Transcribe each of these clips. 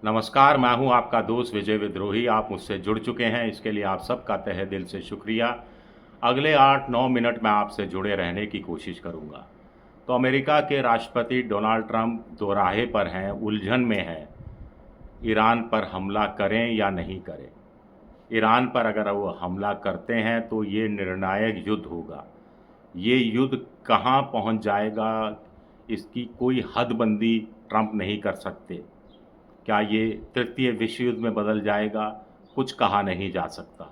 नमस्कार, मैं हूं आपका दोस्त विजय विद्रोही। आप मुझसे जुड़ चुके हैं, इसके लिए आप सबका तहे दिल से शुक्रिया। अगले 8-9 मिनट मैं आपसे जुड़े रहने की कोशिश करूंगा। तो अमेरिका के राष्ट्रपति डोनाल्ड ट्रंप दोराहे पर हैं, उलझन में हैं। ईरान पर हमला करें या नहीं करें। ईरान पर अगर वो हमला करते हैं तो ये निर्णायक युद्ध होगा। ये युद्ध कहाँ पहुंच जाएगा, इसकी कोई हदबंदी ट्रंप नहीं कर सकते। क्या ये तृतीय विश्व युद्ध में बदल जाएगा, कुछ कहा नहीं जा सकता।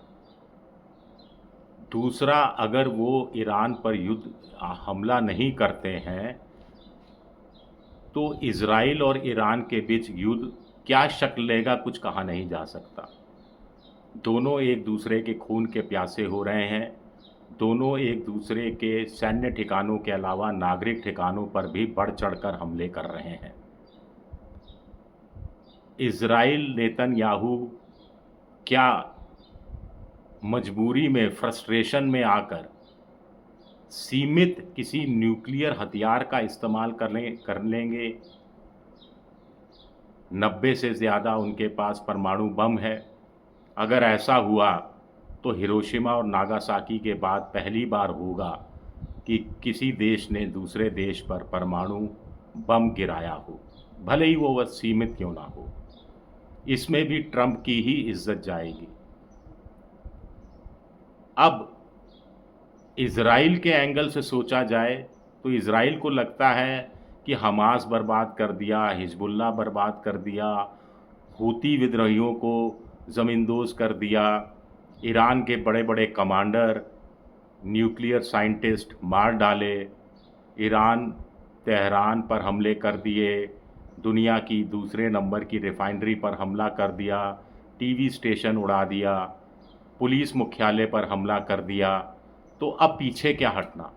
दूसरा, अगर वो ईरान पर हमला नहीं करते हैं तो इज़राइल और ईरान के बीच युद्ध क्या शक्ल लेगा, कुछ कहा नहीं जा सकता। दोनों एक दूसरे के खून के प्यासे हो रहे हैं। दोनों एक दूसरे के सैन्य ठिकानों के अलावा नागरिक ठिकानों पर भी बढ़ चढ़कर हमले कर रहे हैं। इज़राइल नेतन्याहू क्या मजबूरी में, फ्रस्ट्रेशन में आकर सीमित किसी न्यूक्लियर हथियार का इस्तेमाल कर लेंगे? 90 से ज़्यादा उनके पास परमाणु बम है। अगर ऐसा हुआ तो हिरोशिमा और नागासाकी के बाद पहली बार होगा कि किसी देश ने दूसरे देश पर परमाणु बम गिराया हो, भले ही वो सीमित क्यों ना हो। इसमें भी ट्रंप की ही इज्जत जाएगी। अब इज़राइल के एंगल से सोचा जाए तो इज़राइल को लगता है कि हमास बर्बाद कर दिया, हिजबुल्लाह बर्बाद कर दिया, हूती विद्रोहियों को ज़मींदोज़ कर दिया, ईरान के बड़े बड़े कमांडर, न्यूक्लियर साइंटिस्ट मार डाले, ईरान तेहरान पर हमले कर दिए, दुनिया की दूसरे नंबर की रिफाइनरी पर हमला कर दिया, टीवी स्टेशन उड़ा दिया, पुलिस मुख्यालय पर हमला कर दिया। तो अब पीछे क्या हटना,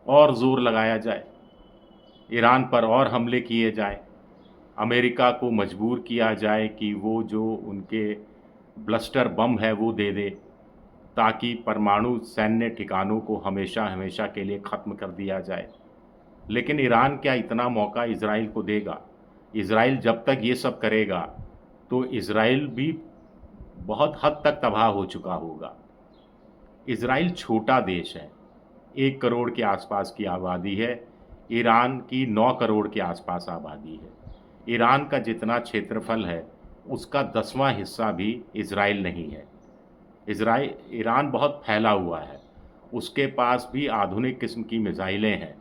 और ज़ोर लगाया जाए, ईरान पर और हमले किए जाएं, अमेरिका को मजबूर किया जाए कि वो जो उनके ब्लस्टर बम है वो दे दे, ताकि परमाणु सैन्य ठिकानों को हमेशा हमेशा के लिए ख़त्म कर दिया जाए। लेकिन ईरान क्या इतना मौका इज़राइल को देगा? इज़राइल जब तक ये सब करेगा तो इज़राइल भी बहुत हद तक तबाह हो चुका होगा। इज़राइल छोटा देश है, 1 करोड़ के आसपास की आबादी है। ईरान की 9 करोड़ के आसपास आबादी है। ईरान का जितना क्षेत्रफल है उसका 10वां हिस्सा भी इज़राइल नहीं है। ईरान बहुत फैला हुआ है, उसके पास भी आधुनिक किस्म की मिसाइलें हैं।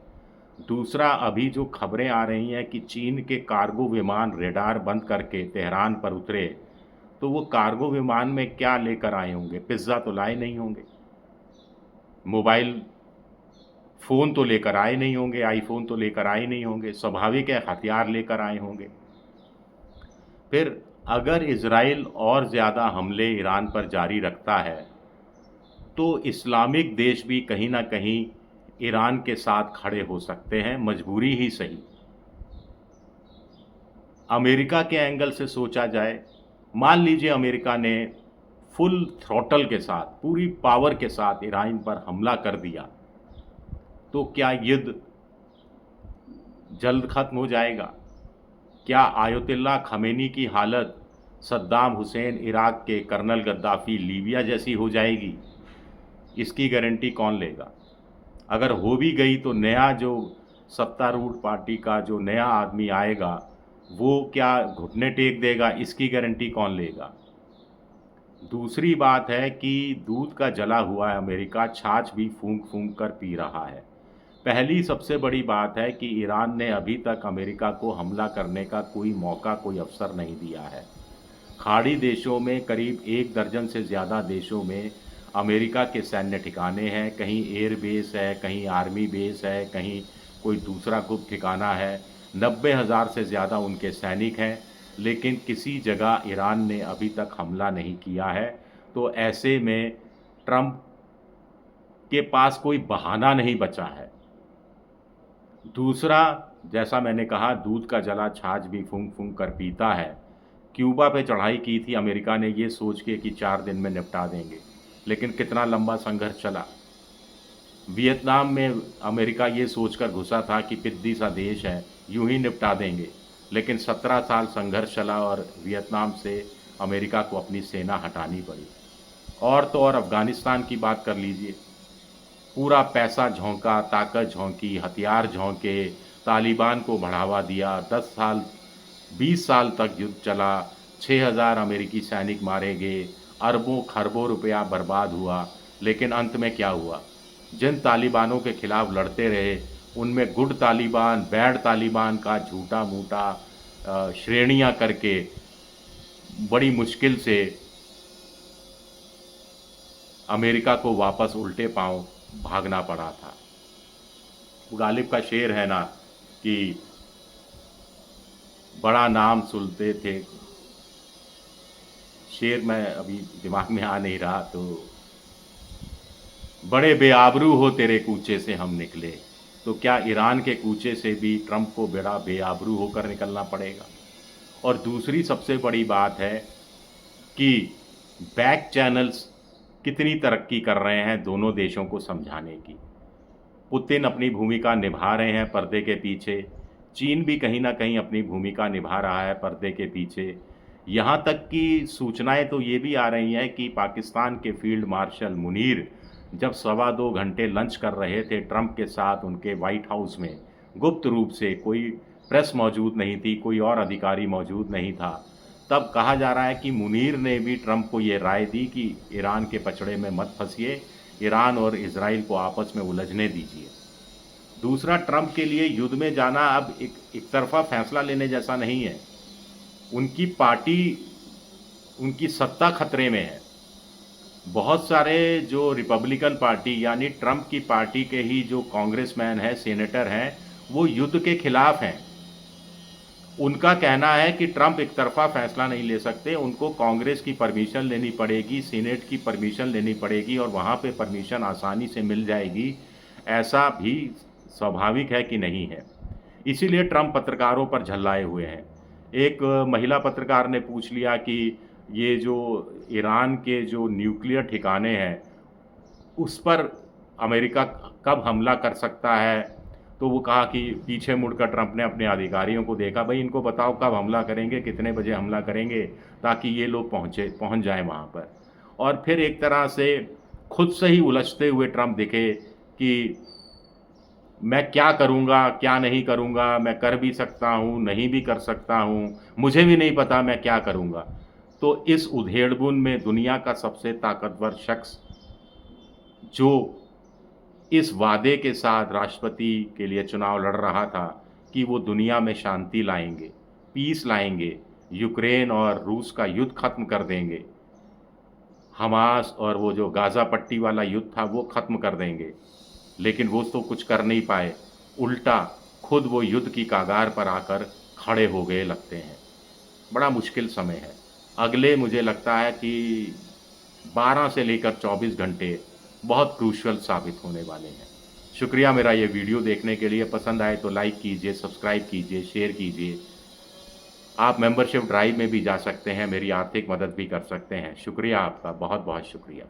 दूसरा, अभी जो खबरें आ रही हैं कि चीन के कार्गो विमान रेडार बंद करके तेहरान पर उतरे, तो वो कार्गो विमान में क्या लेकर आए होंगे? पिज़्ज़ा तो लाए नहीं होंगे, मोबाइल फ़ोन तो लेकर आए नहीं होंगे, आईफ़ोन तो लेकर आए नहीं होंगे, स्वाभाविक है हथियार लेकर आए होंगे। फिर अगर इज़राइल और ज़्यादा हमले ईरान पर जारी रखता है तो इस्लामिक देश भी कहीं ना कहीं ईरान के साथ खड़े हो सकते हैं, मजबूरी ही सही। अमेरिका के एंगल से सोचा जाए, मान लीजिए अमेरिका ने फुल थ्रॉटल के साथ, पूरी पावर के साथ ईरान पर हमला कर दिया, तो क्या युद्ध जल्द ख़त्म हो जाएगा? क्या आयतुल्लाह खमेनी की हालत सद्दाम हुसैन इराक के, कर्नल गद्दाफ़ी लीबिया जैसी हो जाएगी? इसकी गारंटी कौन लेगा? अगर हो भी गई तो नया जो सत्तारूढ़ पार्टी का जो नया आदमी आएगा वो क्या घुटने टेक देगा, इसकी गारंटी कौन लेगा? दूसरी बात है कि दूध का जला हुआ अमेरिका छाछ भी फूंक फूंक कर पी रहा है। पहली सबसे बड़ी बात है कि ईरान ने अभी तक अमेरिका को हमला करने का कोई मौका, कोई अवसर नहीं दिया है। खाड़ी देशों में करीब 1 दर्जन से ज़्यादा देशों में अमेरिका के सैन्य ठिकाने हैं, कहीं एयर बेस है, कहीं आर्मी बेस है, कहीं कोई दूसरा गुप्त ठिकाना है। 90,000 से ज़्यादा उनके सैनिक हैं, लेकिन किसी जगह ईरान ने अभी तक हमला नहीं किया है। तो ऐसे में ट्रंप के पास कोई बहाना नहीं बचा है। दूसरा, जैसा मैंने कहा, दूध का जला छाछ भी फूंक फूंक कर पीता है। क्यूबा पे चढ़ाई की थी अमेरिका ने ये सोच के कि 4 दिन में निपटा देंगे, लेकिन कितना लंबा संघर्ष चला। वियतनाम में अमेरिका ये सोचकर घुसा था कि पिद्दी सा देश है, यूं ही निपटा देंगे, लेकिन 17 साल संघर्ष चला और वियतनाम से अमेरिका को अपनी सेना हटानी पड़ी। और तो और अफ़गानिस्तान की बात कर लीजिए, पूरा पैसा झोंका, ताकत झोंकी, हथियार झोंके, तालिबान को बढ़ावा दिया, 10 साल 20 साल तक युद्ध चला, 6000 अमेरिकी सैनिक मारे गए, अरबों-खरबों रुपया बर्बाद हुआ, लेकिन अंत में क्या हुआ? जिन तालिबानों के खिलाफ लड़ते रहे, उनमें गुड तालिबान, बैड तालिबान का झूठा-मूठा श्रेणियाँ करके बड़ी मुश्किल से अमेरिका को वापस उल्टे पाँव भागना पड़ा था। गालिब का शेर है ना कि बड़ा नाम सुनते थे, शेर मैं अभी दिमाग में आ नहीं रहा, तो बड़े बेआबरू हो तेरे कूचे से हम निकले। तो क्या ईरान के कूचे से भी ट्रंप को बड़ा बेआबरू होकर निकलना पड़ेगा? और दूसरी सबसे बड़ी बात है कि बैक चैनल्स कितनी तरक्की कर रहे हैं दोनों देशों को समझाने की। पुतिन अपनी भूमिका निभा रहे हैं पर्दे के पीछे, चीन भी कहीं न कहीं अपनी भूमिका निभा रहा है पर्दे के पीछे। यहाँ तक कि सूचनाएँ तो ये भी आ रही हैं कि पाकिस्तान के फ़ील्ड मार्शल मुनीर जब 2.25 घंटे लंच कर रहे थे ट्रंप के साथ उनके व्हाइट हाउस में, गुप्त रूप से, कोई प्रेस मौजूद नहीं थी, कोई और अधिकारी मौजूद नहीं था, तब कहा जा रहा है कि मुनीर ने भी ट्रंप को ये राय दी कि ईरान के पचड़े में मत फंसिए, ईरान और इज़राइल को आपस में उलझने दीजिए। दूसरा, ट्रंप के लिए युद्ध में जाना अब एक तरफ़ा फैसला लेने जैसा नहीं है। उनकी पार्टी, उनकी सत्ता खतरे में है। बहुत सारे जो रिपब्लिकन पार्टी यानी ट्रंप की पार्टी के ही जो कांग्रेसमैन हैं, सीनेटर हैं, वो युद्ध के खिलाफ हैं। उनका कहना है कि ट्रंप एक तरफ़ा फैसला नहीं ले सकते, उनको कांग्रेस की परमिशन लेनी पड़ेगी, सीनेट की परमिशन लेनी पड़ेगी और वहाँ पे परमिशन आसानी से मिल जाएगी। ऐसा भी स्वाभाविक है कि नहीं है। इसीलिए ट्रंप पत्रकारों पर झल्लाए हुए हैं। एक महिला पत्रकार ने पूछ लिया कि ये जो ईरान के जो न्यूक्लियर ठिकाने हैं, उस पर अमेरिका कब हमला कर सकता है? तो वो कहा कि पीछे मुड़कर ट्रंप ने अपने अधिकारियों को देखा, भाई इनको बताओ कब हमला करेंगे, कितने बजे हमला करेंगे, ताकि ये लोग पहुँच जाएँ वहाँ पर। और फिर एक तरह से खुद से ही उलझते हुए ट्रंप दिखे कि मैं क्या करूँगा, क्या नहीं करूँगा, मैं कर भी सकता हूँ, नहीं भी कर सकता हूँ, मुझे भी नहीं पता मैं क्या करूँगा। तो इस उधेड़-बुन में दुनिया का सबसे ताकतवर शख्स, जो इस वादे के साथ राष्ट्रपति के लिए चुनाव लड़ रहा था कि वो दुनिया में शांति लाएँगे, पीस लाएँगे, यूक्रेन और रूस का युद्ध ख़त्म कर देंगे, हमास और वो जो गाज़ा पट्टी वाला युद्ध था वो ख़त्म कर देंगे, लेकिन वो तो कुछ कर नहीं पाए, उल्टा खुद वो युद्ध की कगार पर आकर खड़े हो गए लगते हैं। बड़ा मुश्किल समय है। अगले मुझे लगता है कि 12 से लेकर 24 घंटे बहुत क्रूशियल साबित होने वाले हैं। शुक्रिया मेरा ये वीडियो देखने के लिए। पसंद आए तो लाइक कीजिए, सब्सक्राइब कीजिए, शेयर कीजिए। आप मेंबरशिप ड्राइव में भी जा सकते हैं, मेरी आर्थिक मदद भी कर सकते हैं। शुक्रिया आपका, बहुत-बहुत शुक्रिया।